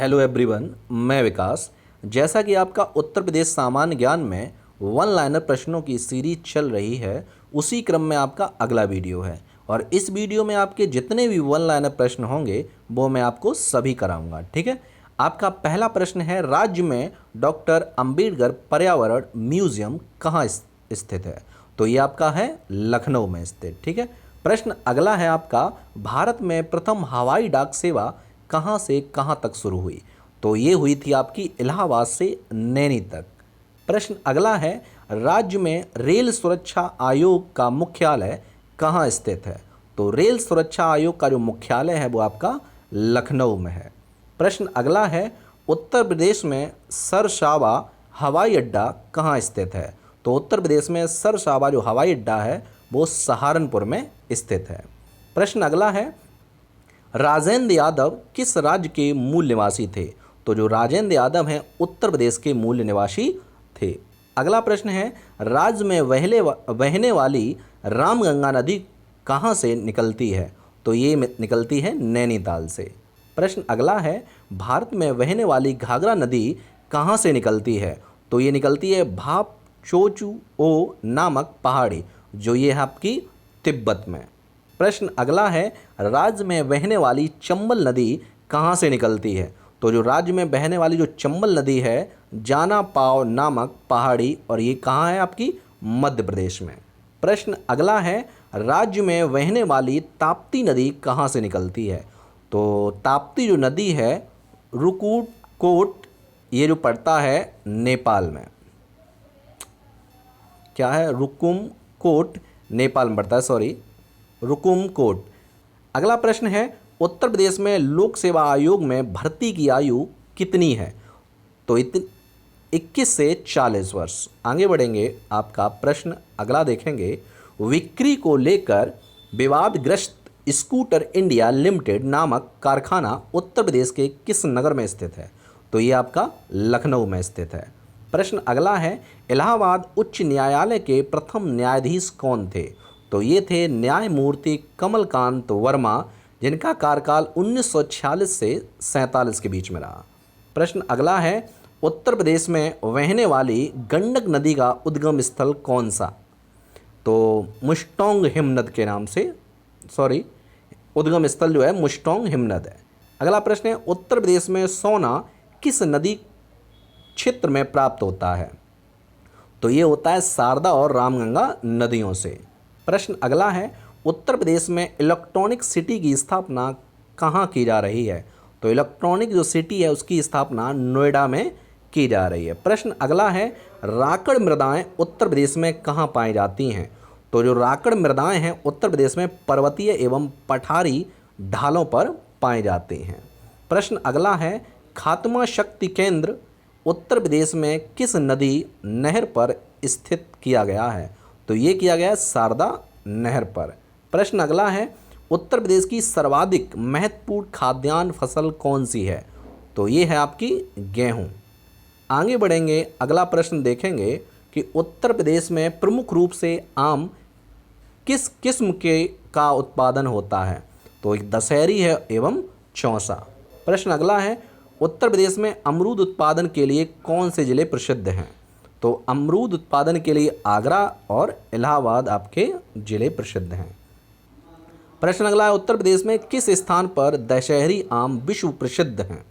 Hello everyone, मैं विकास। जैसा कि आपका उत्तर प्रदेश सामान्य ज्ञान में वन लाइनर प्रश्नों की सीरीज चल रही है, उसी क्रम में आपका अगला वीडियो है। और इस वीडियो में आपके जितने भी वन लाइनर प्रश्न होंगे वो मैं आपको सभी कराऊंगा। ठीक है। आपका पहला प्रश्न है, राज्य में डॉक्टर अंबेडकर पर्यावरण म्यूजियम कहाँ स्थित है? तो ये आपका है लखनऊ में स्थित। ठीक है। प्रश्न अगला है आपका, भारत में प्रथम हवाई डाक सेवा कहाँ से कहाँ तक शुरू हुई? तो ये हुई थी आपकी इलाहाबाद से नैनी तक। प्रश्न अगला है, राज्य में रेल सुरक्षा आयोग का मुख्यालय कहाँ स्थित है? तो रेल सुरक्षा आयोग का जो मुख्यालय है वो आपका लखनऊ में है। प्रश्न अगला है, उत्तर प्रदेश में सरसावा हवाई अड्डा कहाँ स्थित है? तो उत्तर प्रदेश में सरसावा जो हवाई अड्डा है वो सहारनपुर में स्थित है। प्रश्न अगला है, राजेंद्र यादव किस राज्य के मूल निवासी थे? तो जो राजेंद्र यादव हैं उत्तर प्रदेश के मूल निवासी थे। अगला प्रश्न है, राज्य में बहने वाली रामगंगा नदी कहाँ से निकलती है? तो ये निकलती है नैनीताल से। प्रश्न अगला है, भारत में बहने वाली घाघरा नदी कहाँ से निकलती है? तो ये निकलती है भाप चोचू ओ नामक पहाड़ी, जो ये है आपकी तिब्बत में। प्रश्न अगला है, राज्य में बहने वाली चंबल नदी कहाँ से निकलती है? तो जो राज्य में बहने वाली जो चंबल नदी है, जाना पाव नामक पहाड़ी, और ये कहाँ है आपकी मध्य प्रदेश में। प्रश्न अगला है, राज्य में बहने वाली ताप्ती नदी कहाँ से निकलती है? तो ताप्ती जो नदी है रुकुट कोट, ये जो पड़ता है नेपाल में। क्या है? रुकुम कोट नेपाल में पड़ता है, सॉरी रुकुम कोट। अगला प्रश्न है, उत्तर प्रदेश में लोक सेवा आयोग में भर्ती की आयु कितनी है? तो 21 से 40 वर्ष। आगे बढ़ेंगे, आपका प्रश्न अगला देखेंगे, बिक्री को लेकर विवादग्रस्त स्कूटर इंडिया लिमिटेड नामक कारखाना उत्तर प्रदेश के किस नगर में स्थित है? तो ये आपका लखनऊ में स्थित है। प्रश्न अगला है, इलाहाबाद उच्च न्यायालय के प्रथम न्यायाधीश कौन थे? तो ये थे न्यायमूर्ति कमलकांत वर्मा, जिनका कार्यकाल 1946 से 47 के बीच में रहा। प्रश्न अगला है, उत्तर प्रदेश में बहने वाली गंडक नदी का उद्गम स्थल कौन सा? तो मुश्तोंग हिमनद के नाम से, सॉरी उद्गम स्थल जो है मुश्तोंग हिमनद है। अगला प्रश्न है, उत्तर प्रदेश में सोना किस नदी क्षेत्र में प्राप्त होता है? तो ये होता है शारदा और रामगंगा नदियों से। प्रश्न अगला है, उत्तर प्रदेश में इलेक्ट्रॉनिक सिटी की स्थापना कहाँ की जा रही है? तो इलेक्ट्रॉनिक जो सिटी है उसकी स्थापना नोएडा में की जा रही है। प्रश्न अगला है, राकड़ मृदाएं उत्तर प्रदेश में कहाँ पाई जाती हैं? तो जो राकड़ मृदाएं हैं उत्तर प्रदेश में पर्वतीय एवं पठारी ढालों पर पाई जाती हैं। प्रश्न अगला है, खात्मा शक्ति केंद्र उत्तर प्रदेश में किस नदी नहर पर स्थित किया गया है? तो ये किया गया है शारदा नहर पर। प्रश्न अगला है, उत्तर प्रदेश की सर्वाधिक महत्वपूर्ण खाद्यान्न फसल कौन सी है? तो ये है आपकी गेहूं। आगे बढ़ेंगे, अगला प्रश्न देखेंगे कि उत्तर प्रदेश में प्रमुख रूप से आम किस किस्म के का उत्पादन होता है? तो एक दशहरी है एवं चौसा। प्रश्न अगला है, उत्तर प्रदेश में अमरूद उत्पादन के लिए कौन से ज़िले प्रसिद्ध हैं? तो अमरूद उत्पादन के लिए आगरा और इलाहाबाद आपके ज़िले प्रसिद्ध हैं। प्रश्न अगला है, उत्तर प्रदेश में किस स्थान पर दशहरी आम विश्व प्रसिद्ध हैं?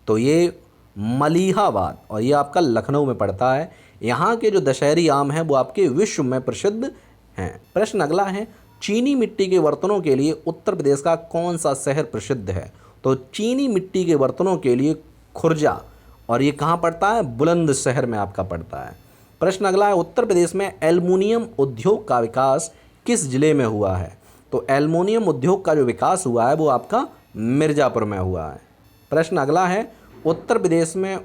तो ये मलिहाबाद, और ये आपका लखनऊ में पड़ता है। यहाँ के जो दशहरी आम हैं वो आपके विश्व में प्रसिद्ध हैं। प्रश्न अगला है, चीनी मिट्टी के बर्तनों के लिए उत्तर प्रदेश का कौन सा शहर प्रसिद्ध है? तो चीनी मिट्टी के बर्तनों के लिए खुर्जा, और ये कहाँ पड़ता है? बुलंदशहर में आपका पड़ता है। प्रश्न अगला है, उत्तर प्रदेश में एल्युमिनियम उद्योग का विकास किस जिले में हुआ है? तो एल्युमिनियम उद्योग का जो विकास हुआ है वो आपका मिर्ज़ापुर में हुआ है। प्रश्न अगला है, उत्तर प्रदेश में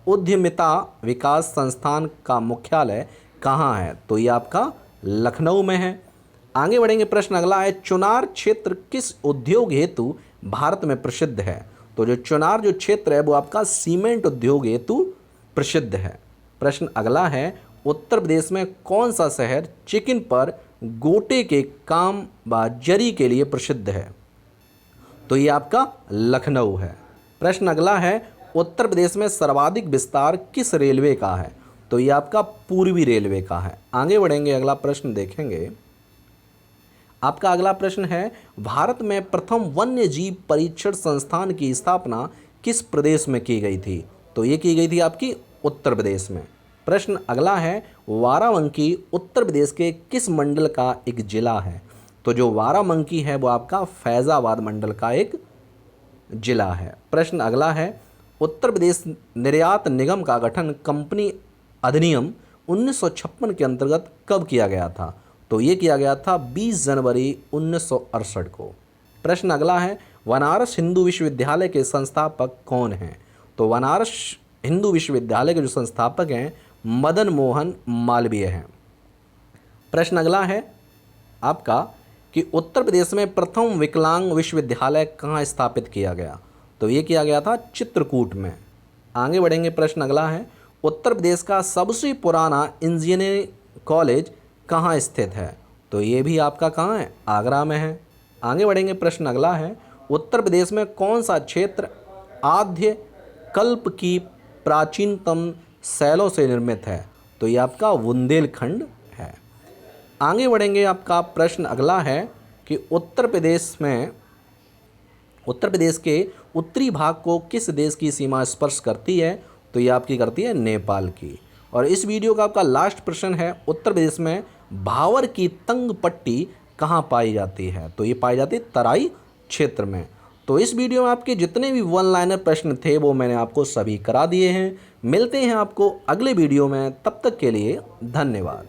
उद्यमिता विकास संस्थान का मुख्यालय कहाँ है? तो ये आपका लखनऊ में है। आगे बढ़ेंगे, प्रश्न अगला है, चुनार क्षेत्र किस उद्योग हेतु भारत में प्रसिद्ध है? तो जो चुनार जो क्षेत्र है वो आपका सीमेंट उद्योग हेतु प्रसिद्ध है। प्रश्न अगला है, उत्तर प्रदेश में कौन सा शहर चिकन पर गोटे के काम व जरी के लिए प्रसिद्ध है? तो ये आपका लखनऊ है। प्रश्न अगला है, उत्तर प्रदेश में सर्वाधिक विस्तार किस रेलवे का है? तो ये आपका पूर्वी रेलवे का है। आगे बढ़ेंगे, अगला प्रश्न देखेंगे। आपका अगला प्रश्न है, भारत में प्रथम वन्य जीव परीक्षण संस्थान की स्थापना किस प्रदेश में की गई थी? तो ये की गई थी आपकी उत्तर प्रदेश में। प्रश्न अगला है, बाराबंकी उत्तर प्रदेश के किस मंडल का एक जिला है? तो जो बाराबंकी है वो आपका फैज़ाबाद मंडल का एक जिला है। प्रश्न अगला है, उत्तर प्रदेश निर्यात निगम का गठन कंपनी अधिनियम 1956 के अंतर्गत कब किया गया था? तो ये किया गया था 20 जनवरी 1968 को। प्रश्न अगला है, बनारस हिंदू विश्वविद्यालय के संस्थापक कौन हैं? तो बनारस हिंदू विश्वविद्यालय के जो संस्थापक हैं मदन मोहन मालवीय हैं। प्रश्न अगला है आपका कि उत्तर प्रदेश में प्रथम विकलांग विश्वविद्यालय कहाँ स्थापित किया गया? तो ये किया गया था चित्रकूट में। आगे बढ़ेंगे, प्रश्न अगला है, उत्तर प्रदेश का सबसे पुराना इंजीनियरिंग कॉलेज कहाँ स्थित है? तो ये भी आपका कहाँ है? आगरा में है। आगे बढ़ेंगे, प्रश्न अगला है, उत्तर प्रदेश में कौन सा क्षेत्र आद्य कल्प की प्राचीनतम शैलों से निर्मित है? तो ये आपका बुंदेलखंड है। आगे बढ़ेंगे, आपका प्रश्न अगला है कि उत्तर प्रदेश के उत्तरी भाग को किस देश की सीमा स्पर्श करती है? तो ये आपकी करती है नेपाल की। और इस वीडियो का आपका लास्ट प्रश्न है, उत्तर प्रदेश में भावर की तंग पट्टी कहाँ पाई जाती है? तो ये पाई जाती है तराई क्षेत्र में। तो इस वीडियो में आपके जितने भी वन लाइनर प्रश्न थे वो मैंने आपको सभी करा दिए हैं। मिलते हैं आपको अगले वीडियो में, तब तक के लिए धन्यवाद।